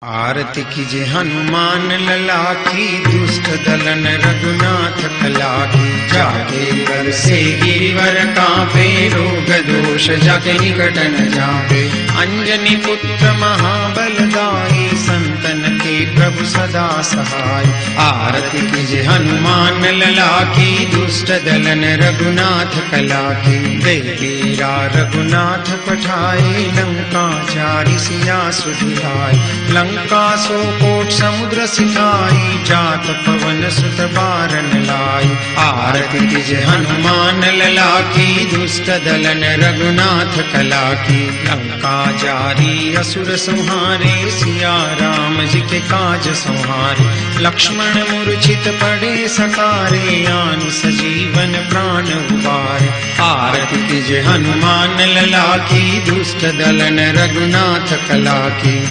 आरती कीजे हनुमान लला की, दुष्ट दलन रघुनाथ कला की। जाके कर से गिरिवर कांपे, रोग दोष जाके निकट न जापे। अंजनी पुत्र महाबलदाई, संतन के प्रभु सदा सहाय। आरती कीजे हनुमान लला की, दुष्ट दलन रघुनाथ कला की। देवीरा रघुनाथ पठाए, लंका चारि सिया सुधियाए। लंका सो कोट समुद्र सिकाई, जात पवन सुत बारन लाई। आरती कीजे हनुमान लला की, दुष्ट दलन रघुनाथ कला की। लंका जारी असुर संहारे, सिया राम जी के काज संहारे। लक्ष्मण मूर्छित पड़े सकारे, आन सजीवन प्राण उबारे। आरती कीजे हनुमान लला की, दुष्ट दलन रघुनाथ कला की।